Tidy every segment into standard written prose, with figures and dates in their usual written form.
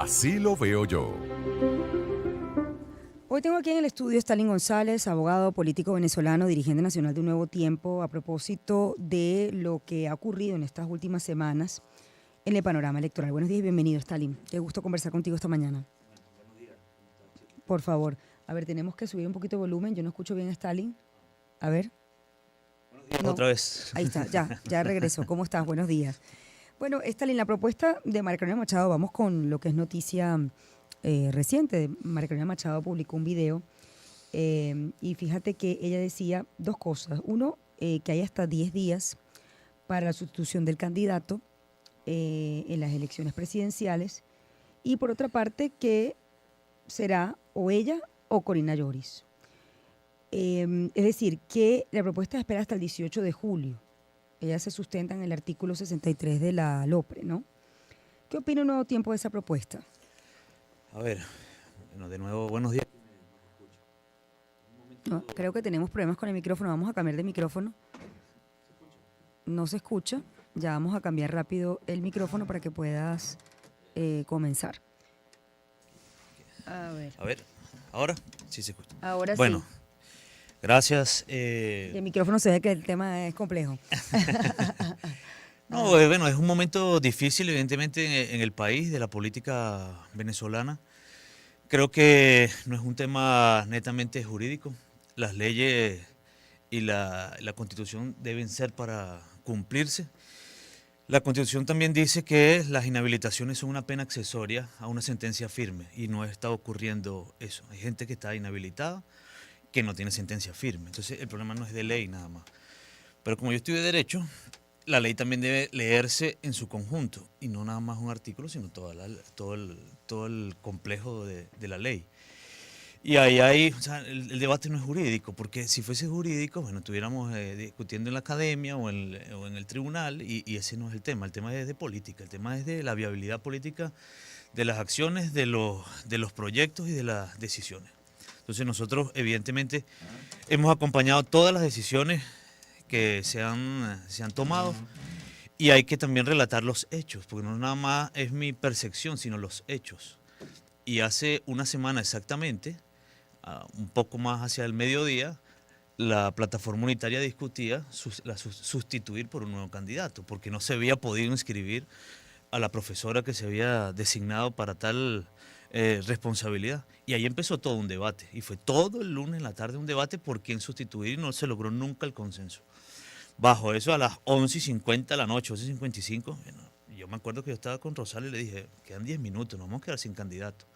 Así lo veo yo. Hoy tengo aquí en el estudio a Stalin González, abogado político venezolano, dirigente nacional de Un Nuevo Tiempo, a propósito de lo que ha ocurrido en estas últimas semanas en el panorama electoral. Buenos días y bienvenido, Stalin. Qué gusto conversar contigo esta mañana. Por favor, a ver, tenemos que subir un poquito de volumen. Yo no escucho bien a Stalin. A ver. No. Otra vez. Ahí está, ya regresó. ¿Cómo estás? Buenos días. Bueno, Stalin, la propuesta de María Carolina Machado, vamos con lo que es noticia reciente. María Carolina Machado publicó un video y fíjate que ella decía dos cosas. Uno, que hay hasta 10 días para la sustitución del candidato en las elecciones presidenciales, y por otra parte que será o ella o Corina Lloris. Es decir, que la propuesta espera hasta el 18 de julio. Ella se sustenta en el artículo 63 de la LOPRE, ¿no? ¿Qué opina Un Nuevo Tiempo de esa propuesta? A ver, bueno, de nuevo, buenos días. No, creo que tenemos problemas con el micrófono. Vamos a cambiar de micrófono. No se escucha. Ya vamos a cambiar rápido el micrófono para que puedas comenzar. A ver. ¿Ahora? Sí se escucha. Ahora Bueno, sí. gracias. El micrófono se ve que el tema es complejo. No, bueno, es un momento difícil, evidentemente, en el país, de la política venezolana. Creo que no es un tema netamente jurídico. Las leyes y la Constitución deben ser para cumplirse. La Constitución también dice que las inhabilitaciones son una pena accesoria a una sentencia firme, y no está ocurriendo eso. Hay gente que está inhabilitada que no tiene sentencia firme. Entonces el problema no es de ley nada más. Pero como yo estudio Derecho, la ley también debe leerse en su conjunto, y no nada más un artículo, sino todo el complejo de la ley. Y ahí hay, o sea, el debate no es jurídico, porque si fuese jurídico, bueno, estuviéramos discutiendo en la academia o en el tribunal, y ese no es el tema es de política, el tema es de la viabilidad política de las acciones, de los proyectos y de las decisiones. Entonces nosotros evidentemente hemos acompañado todas las decisiones que se han tomado, y hay que también relatar los hechos, porque no nada más es mi percepción, sino los hechos. Y hace una semana exactamente, un poco más hacia el mediodía, la plataforma unitaria discutía sustituir por un nuevo candidato, porque no se había podido inscribir a la profesora que se había designado para tal responsabilidad. Y ahí empezó todo un debate, y fue todo el lunes en la tarde un debate por quién sustituir, y no se logró nunca el consenso. Bajo eso, a las 11:50 de la noche, 11:55, bueno, yo me acuerdo que yo estaba con Rosales y le dije, quedan 10 minutos, nos vamos a quedar sin candidato.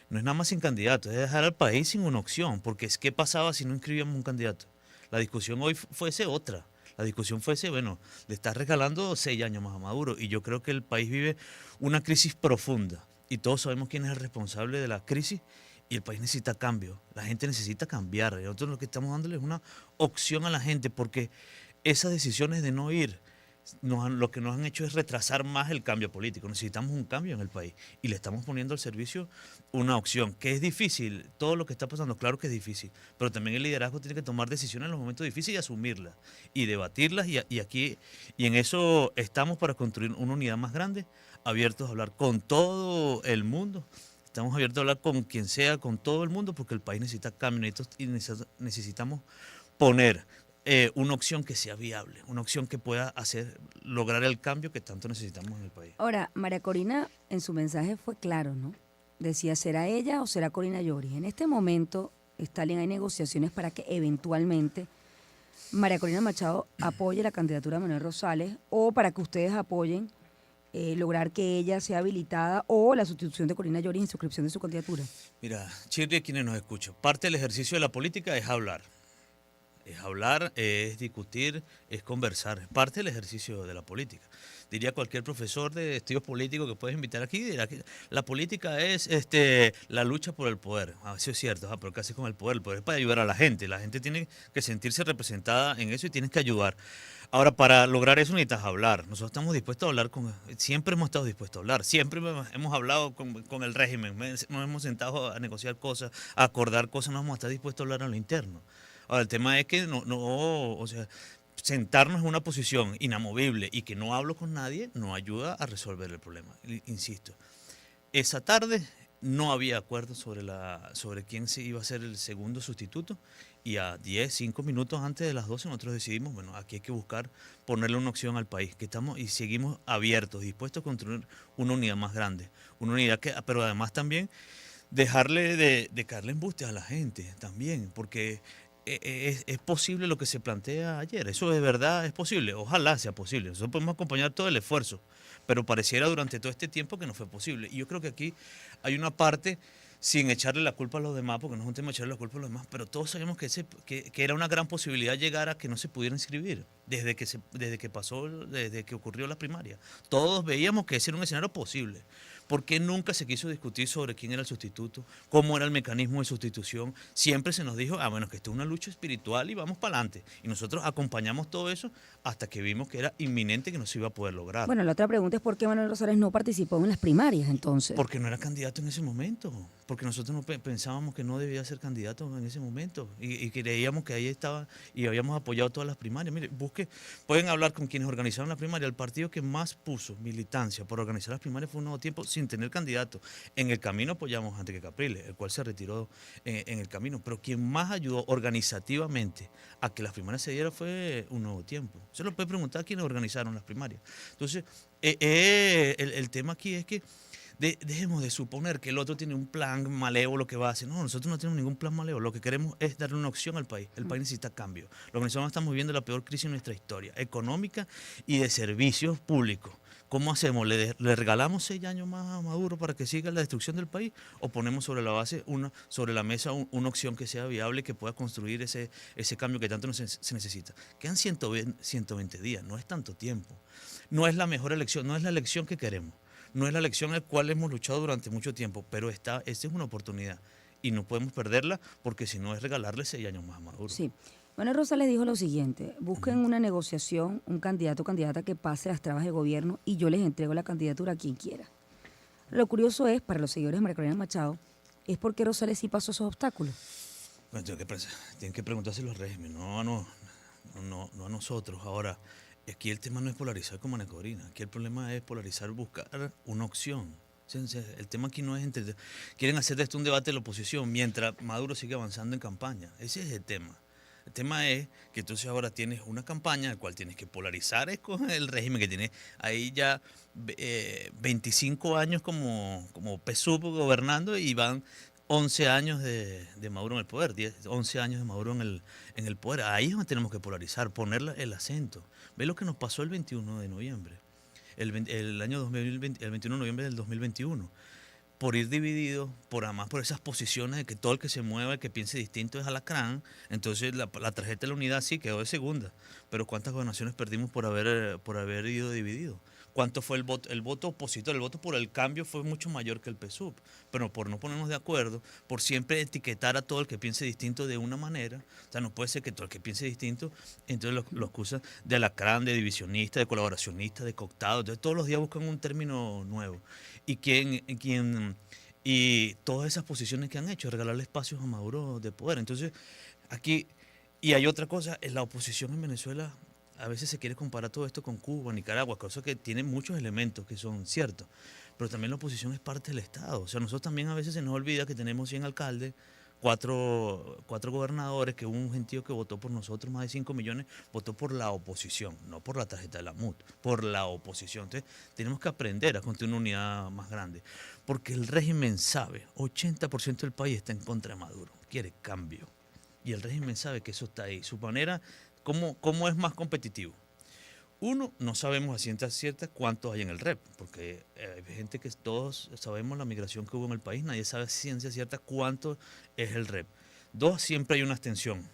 No es nada más sin candidato, es dejar al país sin una opción, porque es qué pasaba si no inscribíamos un candidato. La discusión hoy fuese otra. La discusión fuese, bueno, le estás regalando 6 años más a Maduro, y yo creo que el país vive una crisis profunda, y todos sabemos quién es el responsable de la crisis, y el país necesita cambio, la gente necesita cambiar. Y nosotros lo que estamos dándole es una opción a la gente, porque esas decisiones de no ir, lo que nos han hecho es retrasar más el cambio político. Necesitamos un cambio en el país, y le estamos poniendo al servicio una opción, que es difícil. Todo lo que está pasando, claro que es difícil, pero también el liderazgo tiene que tomar decisiones en los momentos difíciles y asumirlas y debatirlas, y en eso estamos, para construir una unidad más grande, abiertos a hablar con todo el mundo. Estamos abiertos a hablar con quien sea, con todo el mundo, porque el país necesita cambio, y necesitamos poner una opción que sea viable, una opción que pueda lograr el cambio que tanto necesitamos en el país. Ahora, María Corina en su mensaje fue claro, ¿no? Decía, ¿será ella o será Corina Lloris? En este momento, Stalin, hay negociaciones para que eventualmente María Corina Machado apoye la candidatura de Manuel Rosales, o para que ustedes apoyen lograr que ella sea habilitada, o la sustitución de Corina Lloris en suscripción de su candidatura. Mira, Shirley, quienes nos escuchan, parte del ejercicio de la política es hablar. Es hablar, es discutir, es conversar. Es parte del ejercicio de la política. Diría cualquier profesor de estudios políticos que puedes invitar aquí, dirá que la política es la lucha por el poder. Eso es cierto, pero ¿qué haces con el poder? El poder es para ayudar a la gente. La gente tiene que sentirse representada en eso, y tienes que ayudar. Ahora, para lograr eso necesitas hablar. Nosotros estamos dispuestos a hablar siempre hemos estado dispuestos a hablar, siempre hemos hablado con el régimen, nos hemos sentado a negociar cosas, a acordar cosas, no hemos estado dispuestos a hablar en lo interno. Ahora, el tema es que o sea, sentarnos en una posición inamovible y que no hablo con nadie no ayuda a resolver el problema, insisto. Esa tarde no había acuerdo sobre quién se iba a ser el segundo sustituto y a 10, 5 minutos antes de las 12 nosotros decidimos, bueno, aquí hay que buscar ponerle una opción al país, que estamos y seguimos abiertos, dispuestos a construir una unidad más grande, una unidad que, pero además también dejarle de caerle embuste a la gente también, porque es posible lo que se plantea ayer, eso de verdad es posible, ojalá sea posible, nosotros podemos acompañar todo el esfuerzo, pero pareciera durante todo este tiempo que no fue posible. Y yo creo que aquí hay una parte, sin echarle la culpa a los demás, porque no es un tema de echarle la culpa a los demás, pero todos sabemos que era una gran posibilidad llegar a que no se pudiera inscribir desde que ocurrió la primaria. Todos veíamos que ese era un escenario posible. ¿Por qué nunca se quiso discutir sobre quién era el sustituto? ¿Cómo era el mecanismo de sustitución? Siempre se nos dijo, bueno, que esto es una lucha espiritual y vamos para adelante. Y nosotros acompañamos todo eso hasta que vimos que era inminente que no se iba a poder lograr. Bueno, la otra pregunta es por qué Manuel Rosales no participó en las primarias entonces. Porque no era candidato en ese momento, porque nosotros no pensábamos que no debía ser candidato en ese momento y creíamos que ahí estaba y habíamos apoyado todas las primarias. Mire, pueden hablar con quienes organizaron la primaria. El partido que más puso militancia por organizar las primarias fue Un Nuevo Tiempo sin tener candidato. En el camino apoyamos a Enrique Capriles, el cual se retiró en el camino, pero quien más ayudó organizativamente a que las primarias se dieran fue Un Nuevo Tiempo. Se lo puede preguntar a quienes organizaron las primarias. Entonces, el tema aquí es que dejemos de suponer que el otro tiene un plan malévolo que va a hacer. No, nosotros no tenemos ningún plan malévolo. Lo que queremos es darle una opción al país. El país necesita cambio. Los venezolanos estamos viviendo la peor crisis de nuestra historia, económica y de servicios públicos. ¿Cómo hacemos? ¿Le regalamos 6 años más a Maduro para que siga la destrucción del país? ¿O ponemos sobre la base, sobre la mesa una opción que sea viable, que pueda construir ese cambio que tanto se necesita? Quedan 120 días, no es tanto tiempo. No es la mejor elección, no es la elección que queremos. No es la elección en la cual hemos luchado durante mucho tiempo, pero esta es una oportunidad y no podemos perderla porque si no es regalarle 6 años más a Maduro. Sí. Manuel Rosales dijo lo siguiente: busquen una negociación, un candidato o candidata que pase las trabas de gobierno y yo les entrego la candidatura a quien quiera. Lo curioso es, para los seguidores de María Corina Machado, es por qué Rosales sí pasó esos obstáculos. Bueno, tienen que preguntarse los regímenes, no a nosotros. Ahora, aquí el tema no es polarizar como Ana Corina, aquí el problema es polarizar, buscar una opción. El tema aquí no es quieren hacer de esto un debate de la oposición mientras Maduro sigue avanzando en campaña. Ese es el tema. El tema es que entonces ahora tienes una campaña en la cual tienes que polarizar con el régimen que tiene ahí ya 25 años como PSUV gobernando y van 11 años de Maduro en el poder, 11 años de Maduro en el poder. Ahí es donde tenemos que polarizar, poner el acento. Ve lo que nos pasó el 21 de noviembre, el año 2020, el 21 de noviembre del 2021. Por ir dividido, además por esas posiciones de que todo el que se mueva, el que piense distinto es alacrán, entonces la tarjeta de la unidad sí quedó de segunda. Pero ¿cuántas gobernaciones perdimos por haber ido dividido? ¿Cuánto fue el voto? El voto opositor, el voto por el cambio fue mucho mayor que el PSUV, pero por no ponernos de acuerdo, por siempre etiquetar a todo el que piense distinto de una manera, o sea, no puede ser que todo el que piense distinto, entonces lo acusan de alacrán, de divisionista, de colaboracionista, de cooptado, entonces todos los días buscan un término nuevo. Y todas esas posiciones que han hecho, regalarle espacios a Maduro de poder. Entonces, aquí, y hay otra cosa, la oposición en Venezuela a veces se quiere comparar todo esto con Cuba, Nicaragua, cosa que tiene muchos elementos que son ciertos, pero también la oposición es parte del Estado. O sea, nosotros también a veces se nos olvida que tenemos 100 alcaldes, cuatro gobernadores, que hubo un gentío que votó por nosotros, más de 5 millones, votó por la oposición, no por la tarjeta de la MUT, por la oposición. Entonces, tenemos que aprender a construir una unidad más grande, porque el régimen sabe, 80% del país está en contra de Maduro, quiere cambio, y el régimen sabe que eso está ahí. Su manera, ¿cómo es más competitivo? Uno, no sabemos a ciencia cierta cuántos hay en el REP, porque hay gente que todos sabemos la migración que hubo en el país, nadie sabe a ciencia cierta cuánto es el REP. Dos, siempre hay una abstención.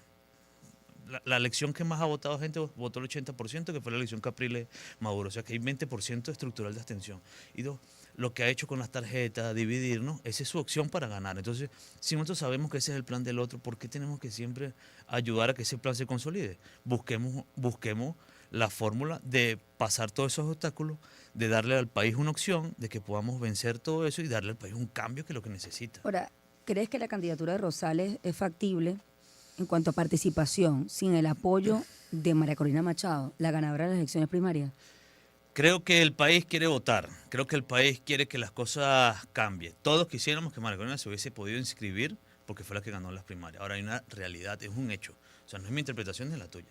La elección que más ha votado gente votó el 80%, que fue la elección Capriles-Maduro, o sea que hay 20% estructural de abstención. Y dos, lo que ha hecho con las tarjetas, dividirnos, esa es su opción para ganar. Entonces, si nosotros sabemos que ese es el plan del otro, ¿por qué tenemos que siempre ayudar a que ese plan se consolide? Busquemos la fórmula de pasar todos esos obstáculos, de darle al país una opción, de que podamos vencer todo eso y darle al país un cambio que es lo que necesita. Ahora, ¿crees que la candidatura de Rosales es factible en cuanto a participación sin el apoyo de María Corina Machado, la ganadora de las elecciones primarias? Creo que el país quiere votar, creo que el país quiere que las cosas cambien. Todos quisiéramos que María Corina se hubiese podido inscribir porque fue la que ganó las primarias. Ahora hay una realidad, es un hecho. O sea, no es mi interpretación ni la tuya.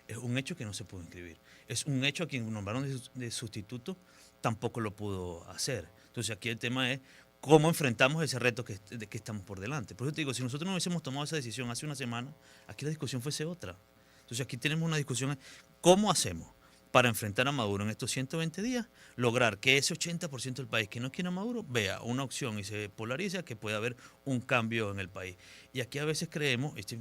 Es un hecho que no se pudo inscribir. Es un hecho a quien nombraron de sustituto tampoco lo pudo hacer. Entonces aquí el tema es cómo enfrentamos ese reto que estamos por delante. Por eso te digo, si nosotros no hubiésemos tomado esa decisión hace una semana, aquí la discusión fuese otra. Entonces aquí tenemos una discusión, ¿cómo hacemos para enfrentar a Maduro en estos 120 días, lograr que ese 80% del país que no quiere a Maduro vea una opción y se polariza, que pueda haber un cambio en el país? Y aquí a veces creemos, esta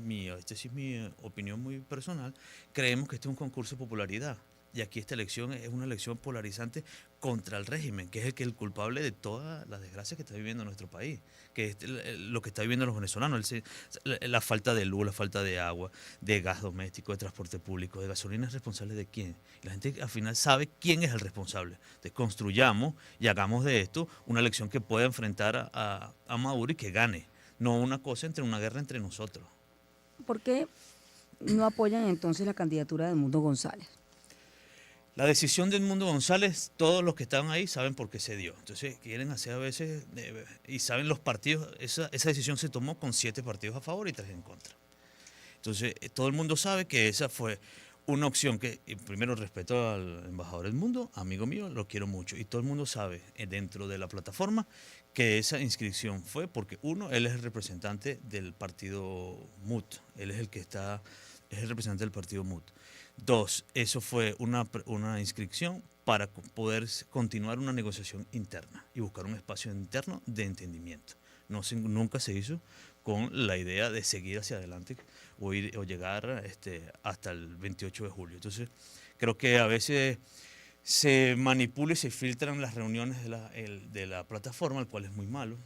sí es mi opinión muy personal, creemos que este es un concurso de popularidad. Y aquí esta elección es una elección polarizante contra el régimen, que es el culpable de todas las desgracias que está viviendo nuestro país, que es lo que está viviendo los venezolanos, la falta de luz, la falta de agua, de gas doméstico, de transporte público, de gasolina. ¿Es responsable de quién? Y la gente al final sabe quién es el responsable. Entonces construyamos y hagamos de esto una elección que pueda enfrentar a Maduro y que gane, no una cosa una guerra entre nosotros. ¿Por qué no apoyan entonces la candidatura de Edmundo González? La decisión de Edmundo González, todos los que estaban ahí saben por qué se dio. Entonces quieren hacer a veces, y saben los partidos, esa decisión se tomó con 7 partidos a favor y 3 en contra. Entonces todo el mundo sabe que esa fue una opción que, primero, respeto al embajador Edmundo, amigo mío, lo quiero mucho. Y todo el mundo sabe dentro de la plataforma que esa inscripción fue porque, uno, él es el representante del partido MUT, él es es el representante del partido MUT. 2, eso fue una inscripción para poder continuar una negociación interna y buscar un espacio interno de entendimiento. Nunca se hizo con la idea de seguir hacia adelante o llegar hasta el 28 de julio. Entonces, creo que a veces se manipula y se filtran las reuniones de la plataforma, el cual es muy malo,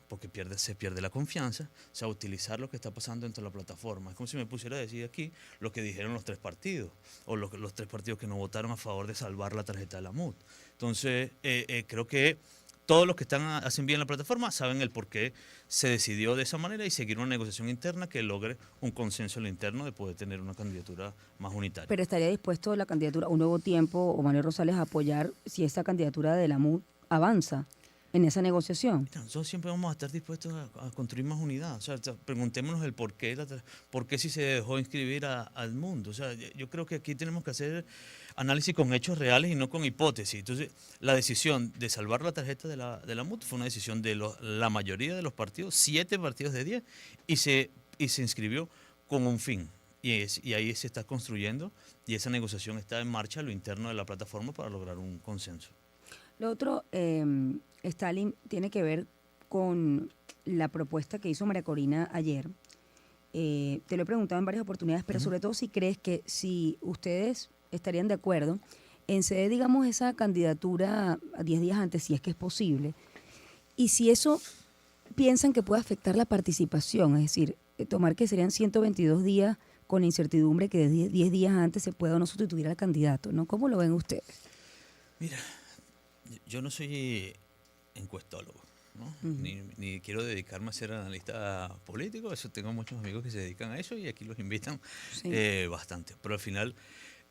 porque se pierde la confianza. O sea, utilizar lo que está pasando dentro de la plataforma. Es como si me pusiera a decir aquí lo que dijeron los 3 partidos, o los 3 partidos que no votaron a favor de salvar la tarjeta de la MUD. Entonces, creo que todos los que hacen bien la plataforma saben el por qué se decidió de esa manera y seguir una negociación interna que logre un consenso en lo interno de poder tener una candidatura más unitaria. ¿Pero estaría dispuesto la candidatura Un Nuevo Tiempo o Manuel Rosales a apoyar si esa candidatura de la MUD avanza en esa negociación? Nosotros siempre vamos a estar dispuestos a construir más unidad. O sea, preguntémonos el por qué si se dejó inscribir al mundo. O sea, yo creo que aquí tenemos que hacer análisis con hechos reales y no con hipótesis. Entonces, la decisión de salvar la tarjeta de la MUT fue una decisión de la mayoría de los partidos, 7 partidos de 10, y se inscribió con un fin. Y ahí se está construyendo y esa negociación está en marcha a lo interno de la plataforma para lograr un consenso. Lo otro, Stalin, tiene que ver con la propuesta que hizo María Corina ayer. Te lo he preguntado en varias oportunidades, pero sobre todo si crees que si ustedes estarían de acuerdo en ceder, digamos, esa candidatura a 10 días antes, si es que es posible, y si eso piensan que puede afectar la participación, es decir, tomar que serían 122 días con la incertidumbre que de 10 días antes se pueda o no sustituir al candidato, ¿no? ¿Cómo lo ven ustedes? Mira, yo no soy encuestólogo, ¿no? Ni quiero dedicarme a ser analista político. Eso, tengo muchos amigos que se dedican a eso y aquí los invitan bastante. Pero al final,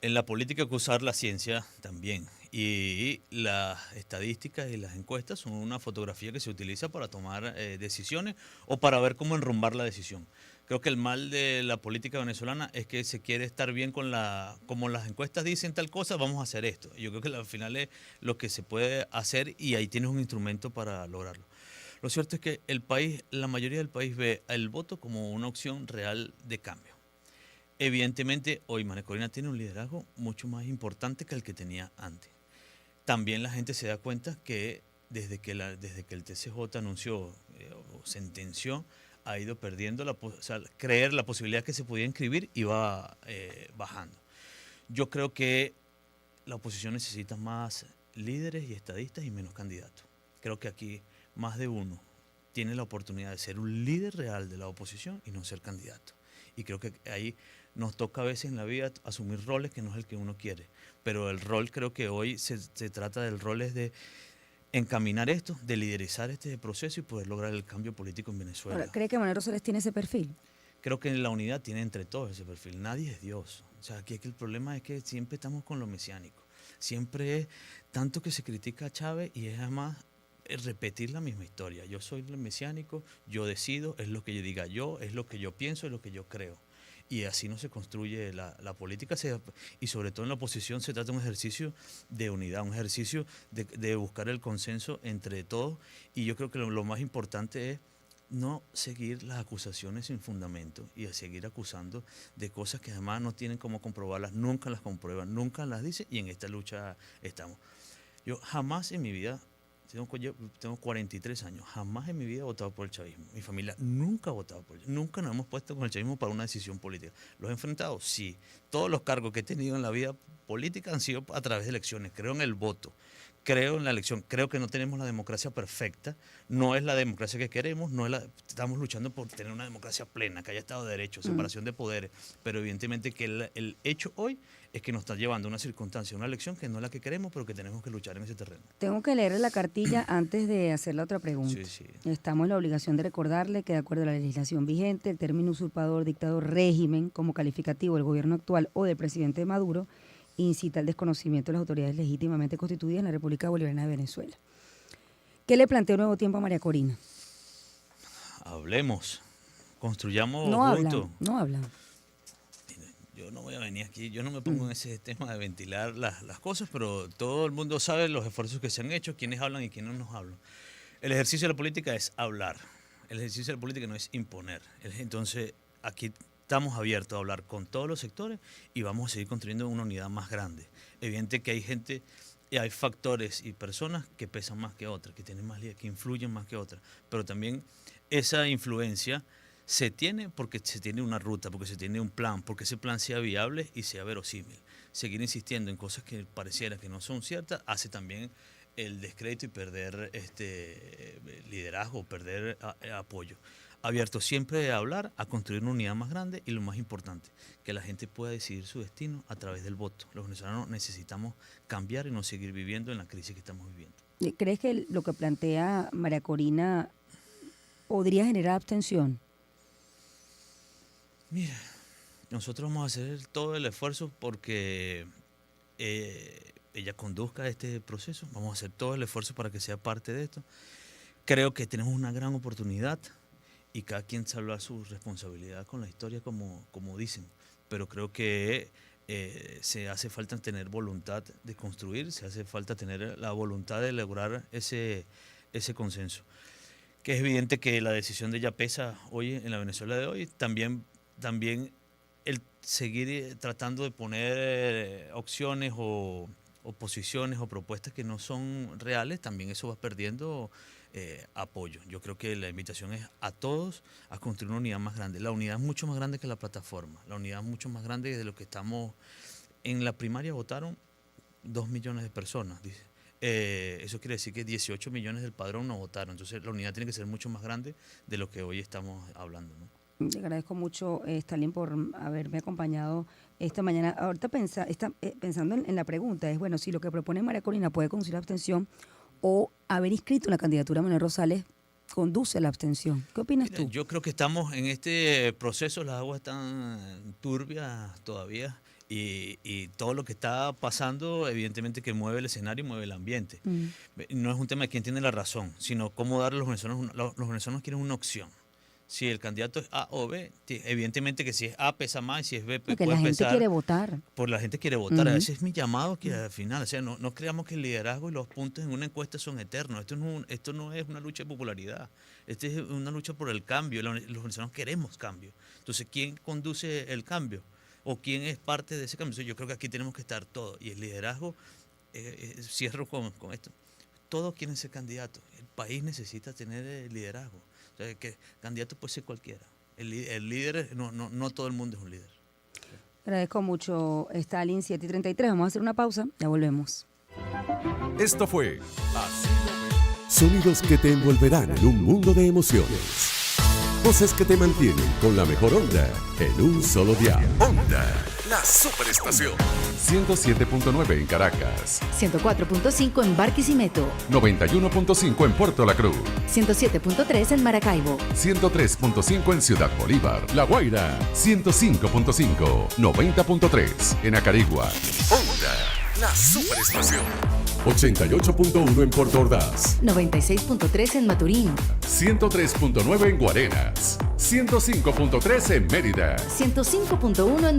en la política hay que usar la ciencia también. Y las estadísticas y las encuestas son una fotografía que se utiliza para tomar decisiones o para ver cómo enrumbar la decisión. Creo que el mal de la política venezolana es que se quiere estar bien como las encuestas dicen tal cosa, vamos a hacer esto. Yo creo que al final es lo que se puede hacer y ahí tienes un instrumento para lograrlo. Lo cierto es que la mayoría del país ve el voto como una opción real de cambio. Evidentemente, hoy María Corina tiene un liderazgo mucho más importante que el que tenía antes. También la gente se da cuenta que desde que el TCJ anunció o sentenció, ha ido perdiendo creer la posibilidad que se podía inscribir y va bajando. Yo creo que la oposición necesita más líderes y estadistas y menos candidatos. Creo que aquí más de uno tiene la oportunidad de ser un líder real de la oposición y no ser candidato. Y creo que ahí nos toca a veces en la vida asumir roles que no es el que uno quiere. Pero el rol, creo que hoy se trata del rol es de encaminar esto, de liderizar este proceso y poder lograr el cambio político en Venezuela. Ahora, ¿cree que Manuel Rosales tiene ese perfil? Creo que la unidad tiene entre todos ese perfil. Nadie es Dios. O sea, aquí el problema es que siempre estamos con lo mesiánico. siempre es tanto que se critica a Chávez y es además repetir la misma historia. Yo soy el mesiánico, yo decido, es lo que yo diga yo, es lo que yo pienso, es lo que yo creo. Y así no se construye la política, y sobre todo en la oposición se trata de un ejercicio de unidad, un ejercicio de buscar el consenso entre todos. Y yo creo que lo más importante es no seguir las acusaciones sin fundamento y a seguir acusando de cosas que además no tienen cómo comprobarlas, nunca las comprueban, nunca las dicen, y en esta lucha estamos. Yo jamás en mi vida, yo tengo 43 años, jamás en mi vida he votado por el chavismo. Mi familia nunca ha votado por él. Nunca nos hemos puesto con el chavismo para una decisión política. ¿Los he enfrentado? Sí. Todos los cargos que he tenido en la vida política han sido a través de elecciones. Creo en el voto. Creo en la elección, creo que no tenemos la democracia perfecta, no es la democracia que queremos, estamos luchando por tener una democracia plena, que haya Estado de Derecho, separación de poderes, pero evidentemente que el hecho hoy es que nos está llevando a una circunstancia, una elección que no es la que queremos, pero que tenemos que luchar en ese terreno. Tengo que leerle la cartilla antes de hacer la otra pregunta. Sí. Estamos en la obligación de recordarle que de acuerdo a la legislación vigente, el término usurpador, dictador, régimen como calificativo del gobierno actual o del presidente Maduro incita al desconocimiento de las autoridades legítimamente constituidas en la República Bolivariana de Venezuela. ¿Qué le plantea un nuevo tiempo a María Corina? Hablemos, construyamos juntos. No hablan. Yo no voy a venir aquí, yo no me pongo en ese tema de ventilar las cosas, pero todo el mundo sabe los esfuerzos que se han hecho, quiénes hablan y quiénes no nos hablan. El ejercicio de la política es hablar, el ejercicio de la política no es imponer. Entonces, aquí estamos abiertos a hablar con todos los sectores y vamos a seguir construyendo una unidad más grande. Evidente que hay gente y hay factores y personas que pesan más que otras, que tienen más que influyen más que otras, pero también esa influencia se tiene porque se tiene una ruta, porque se tiene un plan, porque ese plan sea viable y sea verosímil. Seguir insistiendo en cosas que pareciera que no son ciertas hace también el descrédito y perder liderazgo, perder apoyo. Abierto siempre a hablar, a construir una unidad más grande y lo más importante, que la gente pueda decidir su destino a través del voto. Los venezolanos necesitamos cambiar y no seguir viviendo en la crisis que estamos viviendo. ¿Crees que lo que plantea María Corina podría generar abstención? Mira, nosotros vamos a hacer todo el esfuerzo porque ella conduzca este proceso. Vamos a hacer todo el esfuerzo para que sea parte de esto. Creo que tenemos una gran oportunidad y cada quien sabrá su responsabilidad con la historia, como dicen. Pero creo que se hace falta tener voluntad de construir, se hace falta tener la voluntad de lograr ese consenso. Que es evidente que la decisión de ella pesa hoy en la Venezuela de hoy. También el seguir tratando de poner opciones o posiciones o propuestas que no son reales, también eso va perdiendo apoyo. Yo creo que la invitación es a todos a construir una unidad más grande. La unidad es mucho más grande que la plataforma. La unidad es mucho más grande de lo que estamos. En la primaria votaron 2 millones de personas. Eso quiere decir que 18 millones del padrón no votaron. Entonces la unidad tiene que ser mucho más grande de lo que hoy estamos hablando, ¿no? Le agradezco mucho, Stalin, por haberme acompañado esta mañana. Ahorita pensando en la pregunta, es bueno, si lo que propone María Corina puede conducir a la abstención o haber inscrito la candidatura a Manuel Rosales conduce a la abstención. ¿Qué opinas tú? Yo creo que estamos en este proceso, las aguas están turbias todavía y todo lo que está pasando evidentemente que mueve el escenario y mueve el ambiente. No es un tema de quién tiene la razón, sino cómo darle a los venezolanos. Los venezolanos quieren una opción. Si el candidato es A o B, evidentemente que si es A pesa más y si es B puede pesar. Porque la gente quiere votar. Por la gente quiere votar. Ese es mi llamado que al final, o sea, no creamos que el liderazgo y los puntos en una encuesta son eternos. Esto no es una lucha de popularidad. Esto es una lucha por el cambio. Los venezolanos queremos cambio. Entonces, ¿quién conduce el cambio? ¿O quién es parte de ese cambio? Entonces, yo creo que aquí tenemos que estar todos. Y el liderazgo, cierro con esto. Todos quieren ser candidatos. El país necesita tener liderazgo. O sea, que candidato puede ser cualquiera. El líder, no todo el mundo es un líder. Agradezco mucho, Stalin, 7:33. Vamos a hacer una pausa, ya volvemos. Esto fue Sonidos que te envolverán en un mundo de emociones. Voces que te mantienen con la mejor onda en un solo dial. Onda, la superestación. 107.9 en Caracas. 104.5 en Barquisimeto. 91.5 en Puerto La Cruz. 107.3 en Maracaibo. 103.5 en Ciudad Bolívar. La Guaira. 105.5. 90.3 en Acarigua. Onda, La superestación. 88.1 en Puerto Ordaz. 96.3 en Maturín. 103.9 en Guarenas. 105.3 en Mérida. 105.1 en